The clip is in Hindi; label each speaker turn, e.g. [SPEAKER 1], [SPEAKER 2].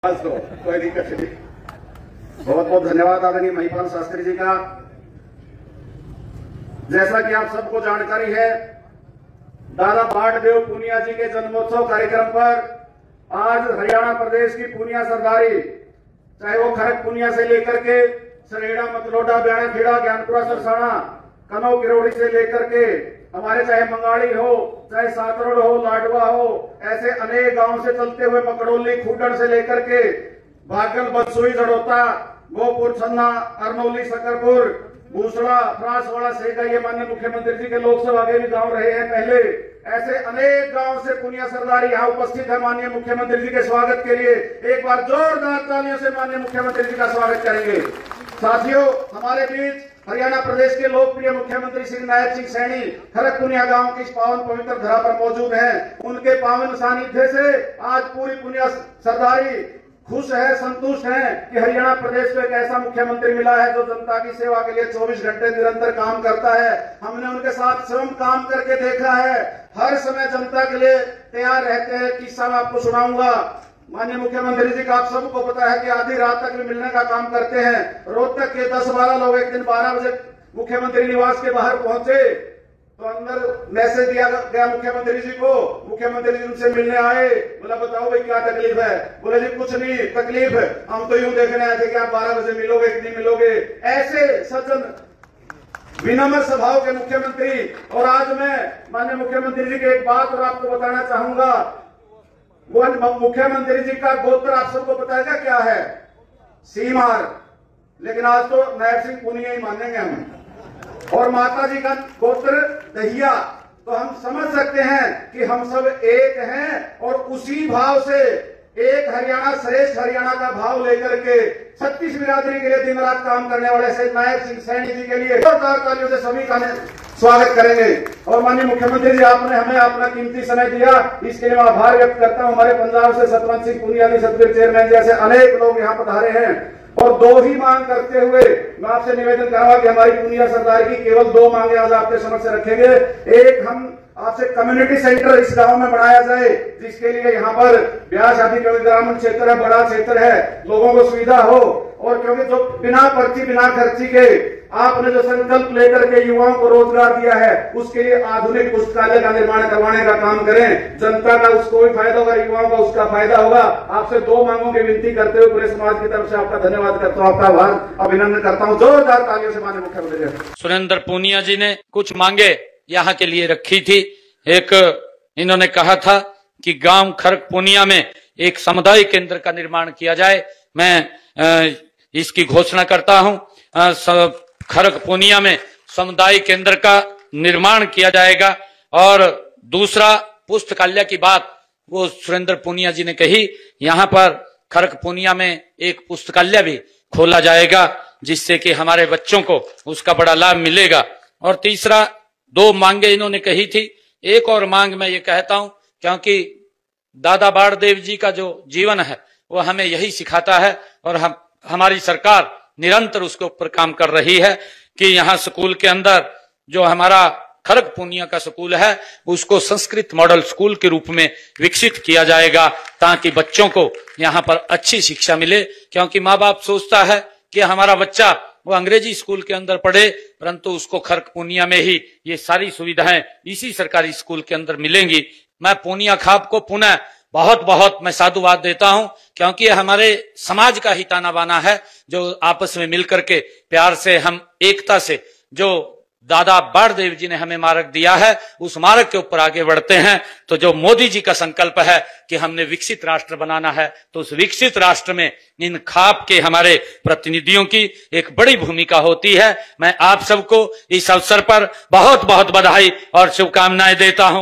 [SPEAKER 1] कोई दिक्कत नहीं। बहुत बहुत धन्यवाद आदरणीय महिपाल शास्त्री जी का। जैसा कि आप सबको जानकारी है, दादा बाढ़देव पूनिया जी के जन्मोत्सव कार्यक्रम पर आज हरियाणा प्रदेश की पूनिया सरदारी, चाहे वो खरक पूनिया से लेकर के सरेड़ा, मतलोडा, ब्याणा, खेड़ा, ज्ञानपुरा, सरसाणा, कनौ, किरोड़ी से लेकर के हमारे चाहे मंगाड़ी हो, चाहे सातरोड हो, लाडवा हो, ऐसे अनेक गांव से चलते हुए मकड़ोली, खूडन से लेकर के भागल, बदसोई, जड़ोता, गोपुर, छन्ना, अरनौली, सकरपुर, भूसड़ा, फ्रांसवाड़ा, सेगा, ये माननीय मुख्यमंत्री जी के लोकसभा के भी गांव रहे हैं पहले। ऐसे अनेक गांव से पुनिया सरदारी यहाँ उपस्थित है माननीय मुख्यमंत्री जी के स्वागत के लिए। एक बार जोरदार तालियों से माननीय मुख्यमंत्री जी का स्वागत करेंगे। साथियों, हमारे बीच हरियाणा प्रदेश के लोकप्रिय मुख्यमंत्री श्री नायब सिंह सैनी खरक पुनिया गांव की इस पावन पवित्र धरा पर मौजूद हैं। उनके पावन सानिध्य से आज पूरी पुनिया सरदारी खुश है, संतुष्ट है कि हरियाणा प्रदेश को एक ऐसा मुख्यमंत्री मिला है जो जनता की सेवा के लिए 24 घंटे निरंतर काम करता है। हमने उनके साथ स्वयं काम करके देखा है, हर समय जनता के लिए तैयार रहते हैं। किस्सा मैं आपको सुनाऊंगा। माननीय मुख्यमंत्री जी का आप सबको पता है कि आधी रात तक भी मिलने का काम करते हैं। रोहतक के 10-12 लोग एक दिन 12 बजे मुख्यमंत्री निवास के बाहर पहुंचे तो अंदर मैसेज दिया गया मुख्यमंत्री जी को। मुख्यमंत्री जी उनसे मिलने आए, बोला बताओ भाई क्या तकलीफ है। बोले जी कुछ नहीं तकलीफ है, हम तो यूं देखने आए थे कि आप 12 बजे मिलोगे कि नहीं मिलोगे। ऐसे सज्जन विनम्र स्वभाव के मुख्यमंत्री। और आज मैं माननीय मुख्यमंत्री जी की एक बात और आपको बताना चाहूंगा। वो मुख्यमंत्री जी का गोत्र आप सबको पता है क्या है? सीमार। लेकिन आज तो नायब सिंह पूनिया ही मानेंगे हम। और माता जी का गोत्र दहिया। तो हम समझ सकते हैं कि हम सब एक हैं और उसी भाव से एक हरियाणा श्रेष्ठ हरियाणा का भाव लेकर के 36 बिरादरी के लिए दिन रात काम करने वाले से नायब सिंह सैनी जी के लिए जोरदार तालियों से सभी का स्वागत करेंगे। और माननीय मुख्यमंत्री जी, आपने हमें अपना कीमती समय दिया, इसके लिए मैं आभार व्यक्त करता हूं। हमारे पंजाब से सतवंत सिंह पूनिया जी, सतवीर चेयरमैन जैसे अनेक लोग यहाँ पधारे हैं। और दो ही मांग करते हुए मैं आपसे निवेदन करूंगा कि हमारी पुनिया सरदारी की केवल 2 मांगे आज आपके समक्ष रखेंगे। एक, हम आपसे कम्युनिटी सेंटर इस गांव में बनाया जाए, जिसके लिए यहाँ पर ब्याह शादी, क्योंकि ग्रामीण क्षेत्र है, बड़ा क्षेत्र है, लोगों को सुविधा हो। और क्योंकि जो बिना पर्ची बिना खर्ची के आपने जो संकल्प लेकर के युवाओं को रोजगार दिया है, उसके लिए आधुनिक पुस्तकालय का निर्माण करवाने का काम करें। जनता का उसको भी फायदा होगा, युवाओं का उसका फायदा होगा। आपसे 2 मांगों की विनती करते हुए पूरे समाज की तरफ से आपका धन्यवाद करता हूँ, आपका आभार अभिनंदन करता हूँ। जोरदार तालियों से माननीय मुख्यमंत्री
[SPEAKER 2] सुरेंद्र पूनिया जी ने कुछ मांगे यहाँ के लिए रखी थी। एक, इन्होंने कहा था कि गांव खरक पूनिया में एक समुदाय केंद्र का निर्माण किया जाए। मैं इसकी घोषणा करता हूं। खरक पूनिया में समुदाय केंद्र का निर्माण किया जाएगा। और दूसरा, पुस्तकालय की बात वो सुरेंद्र पूनिया जी ने कही, यहाँ पर खरक पूनिया में एक पुस्तकालय भी खोला जाएगा, जिससे कि हमारे बच्चों को उसका बड़ा लाभ मिलेगा। और तीसरा, 2 मांगे इन्होंने कही थी। एक और मांग मैं ये कहता हूं, क्योंकि दादा बाढ़देव जी का जो जीवन है वो हमें यही सिखाता है और हमारी सरकार निरंतर उसके ऊपर काम कर रही है कि यहाँ स्कूल के अंदर जो हमारा खरक पूनिया का स्कूल है उसको संस्कृत मॉडल स्कूल के रूप में विकसित किया जाएगा, ताकि बच्चों को यहाँ पर अच्छी शिक्षा मिले। क्योंकि माँ बाप सोचता है कि हमारा बच्चा वो अंग्रेजी स्कूल के अंदर पढ़े, परंतु उसको खरक पूनिया में ही ये सारी सुविधाएं इसी सरकारी स्कूल के अंदर मिलेंगी। मैं पूनिया खाप को पुनः बहुत बहुत मैं साधुवाद देता हूं, क्योंकि हमारे समाज का ही ताना बाना है जो आपस में मिलकर के प्यार से हम एकता से जो दादा बाढ़देव जी ने हमें मार्ग दिया है उस मार्ग के ऊपर आगे बढ़ते हैं। तो जो मोदी जी का संकल्प है कि हमने विकसित राष्ट्र बनाना है, तो उस विकसित राष्ट्र में इन खाप के हमारे प्रतिनिधियों की एक बड़ी भूमिका होती है। मैं आप सबको इस अवसर पर बहुत बहुत बधाई और शुभकामनाएं देता हूं।